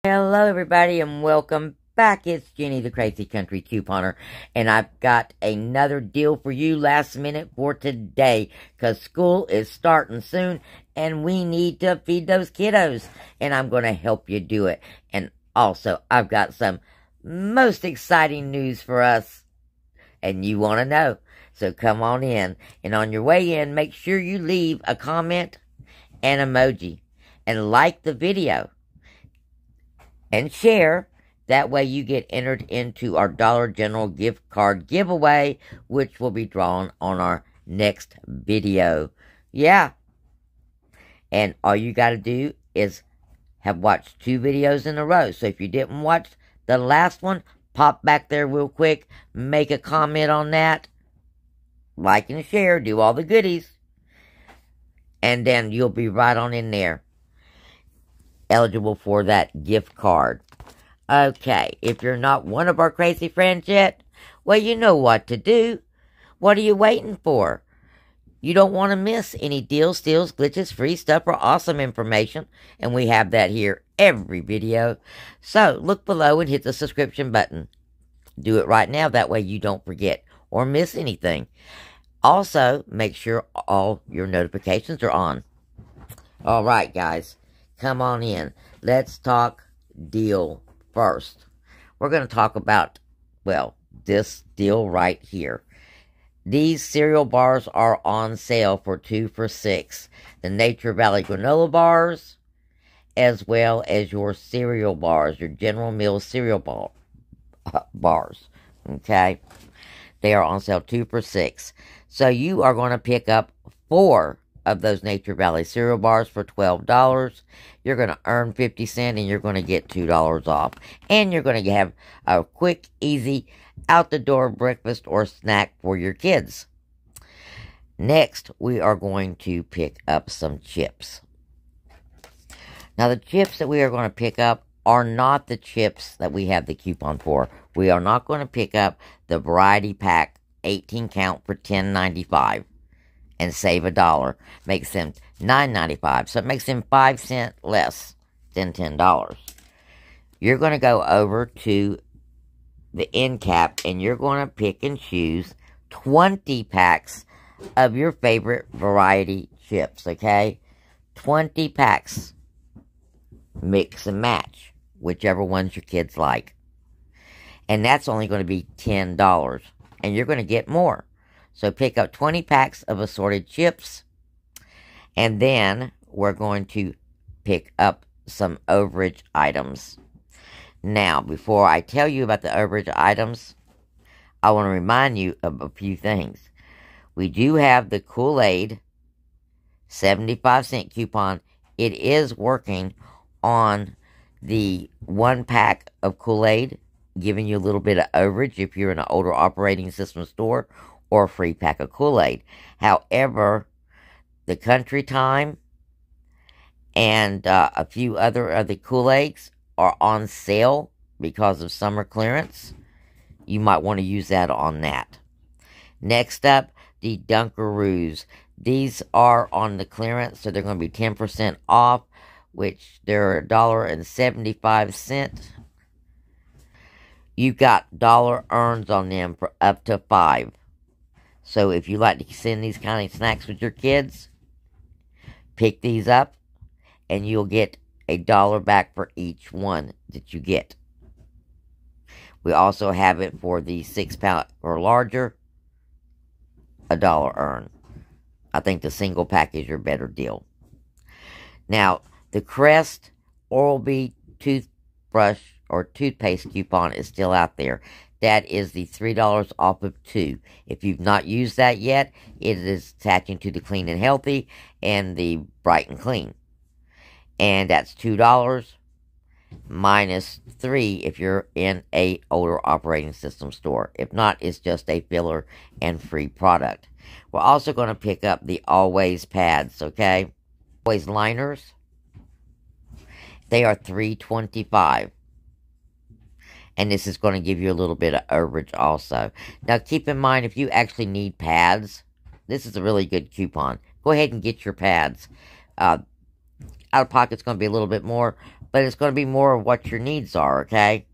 Hello, everybody, and welcome back. It's Jenny, the Crazy Country Couponer, and I've got another deal for you last minute for today, because school is starting soon, and we need to feed those kiddos, and I'm going to help you do it. And also, I've got some most exciting news for us, and you want to know. So come on in, and on your way in, make sure you leave a comment and emoji, and like the video and share. That way you get entered into our Dollar General gift card giveaway, which will be drawn on our next video. Yeah. And all you got to do is have watched 2 videos in a row. So if you didn't watch the last one, pop back there real quick, make a comment on that, like and share, do all the goodies, and then you'll be right on in there, eligible for that gift card. Okay, if you're not one of our crazy friends yet, well, you know what to do. What are you waiting for? You don't want to miss any deals, steals, glitches, free stuff, or awesome information, and we have that here every video. So look below and hit the subscription button. Do it right now, that way you don't forget or miss anything. Also, make sure all your notifications are on. All right, guys. Come on in. Let's talk deal first. We're going to talk about, well, this deal right here. These cereal bars are on sale for 2 for $6. The Nature Valley granola bars, as well as your cereal bars, your General Mills cereal bars. Okay? They are on sale 2 for $6. So you are going to pick up 4 of those Nature Valley cereal bars for $12. You're going to earn 50 cents and you're going to get $2 off. And you're going to have a quick, easy, out-the-door breakfast or snack for your kids. Next, we are going to pick up some chips. Now, the chips that we are going to pick up are not the chips that we have the coupon for. We are not going to pick up the variety pack 18 count for $10.95. And save $1. Makes them $9.95. So it makes them 5 cents less than $10. You're going to go over to the end cap and you're going to pick and choose 20 packs of your favorite variety chips, okay? 20 packs. Mix and match, whichever ones your kids like. And that's only going to be $10. And you're going to get more. So pick up 20 packs of assorted chips. And then we're going to pick up some overage items. Now, before I tell you about the overage items, I want to remind you of a few things. We do have the Kool-Aid 75-cent coupon. It is working on the 1 pack of Kool-Aid, giving you a little bit of overage if you're in an older operating system store, or a free pack of Kool-Aid. However, the Country Time and a few other of the Kool-Aids are on sale because of summer clearance. You might want to use that on that. Next up, the Dunkaroos. These are on the clearance, so they're going to be 10% off, which they're $1.75. You've got dollar earns on them for up to 5. So if you like to send these kind of snacks with your kids, pick these up and you'll get $1 back for each one that you get. We also have it for the 6-pound or larger, $1 earn. I think the single pack is your better deal. Now, the Crest Oral-B toothbrush or toothpaste coupon is still out there. That is the $3 off of 2. If you've not used that yet, it is attaching to the Clean and Healthy and the Bright and Clean. And that's $2 minus 3 if you're in a older operating system store. If not, it's just a filler and free product. We're also going to pick up the Always pads, okay? Always liners. They are $3.25. And this is going to give you a little bit of overage also. Now, keep in mind, if you actually need pads, this is a really good coupon. Go ahead and get your pads. out of pocket's going to be a little bit more, but it's going to be more of what your needs are, okay?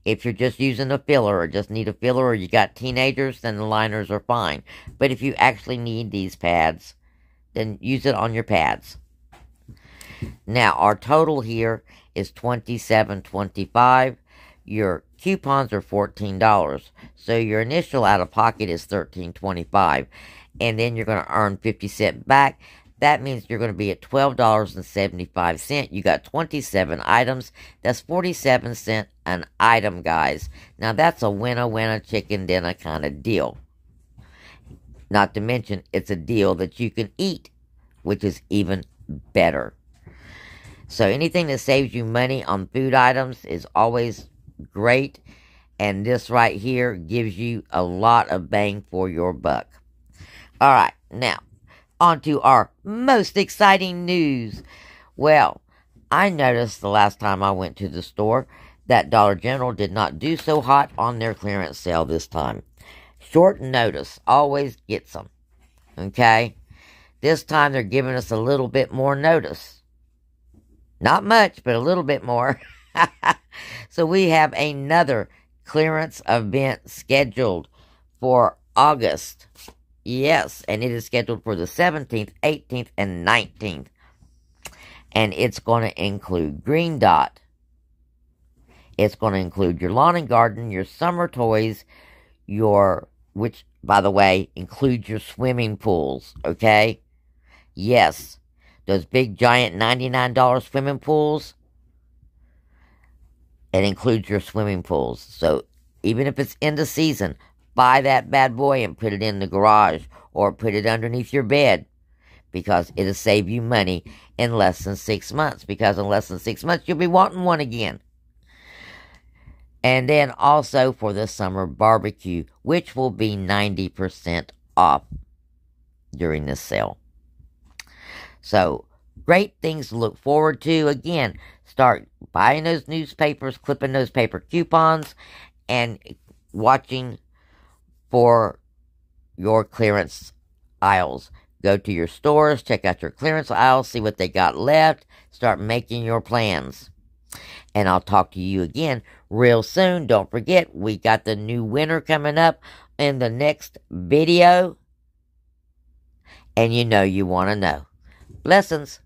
If you're just using a filler or just need a filler or you got teenagers, then the liners are fine. But if you actually need these pads, then use it on your pads. Now, our total here is $27.25. Your coupons are $14. So your initial out-of-pocket is $13.25. And then you're going to earn 50 cents back. That means you're going to be at $12.75. You got 27 items. That's 47 cents an item, guys. Now, that's a winner, chicken dinner kind of deal. Not to mention, it's a deal that you can eat, which is even better. So anything that saves you money on food items is always great. And this right here gives you a lot of bang for your buck. All right, now, on to our most exciting news. Well, I noticed the last time I went to the store that Dollar General did not do so hot on their clearance sale this time. Short notice always gets them. Okay? This time they're giving us a little bit more notice. Not much, but a little bit more. So we have another clearance event scheduled for August. Yes, and it is scheduled for the 17th, 18th, and 19th. And it's going to include Green Dot. It's going to include your lawn and garden, your summer toys, which, by the way, includes your swimming pools, okay? Yes, those big, giant $99 swimming pools, it includes your swimming pools. So, even if it's end of season, buy that bad boy and put it in the garage or put it underneath your bed because it'll save you money in less than 6 months, because in less than 6 months you'll be wanting one again. And then also for the summer barbecue, which will be 90% off during this sale. So, great things to look forward to. Again, start buying those newspapers, clipping those paper coupons, and watching for your clearance aisles. Go to your stores, check out your clearance aisles, see what they got left, start making your plans. And I'll talk to you again real soon. Don't forget, we got the new winner coming up in the next video. And you know you want to know. Blessings.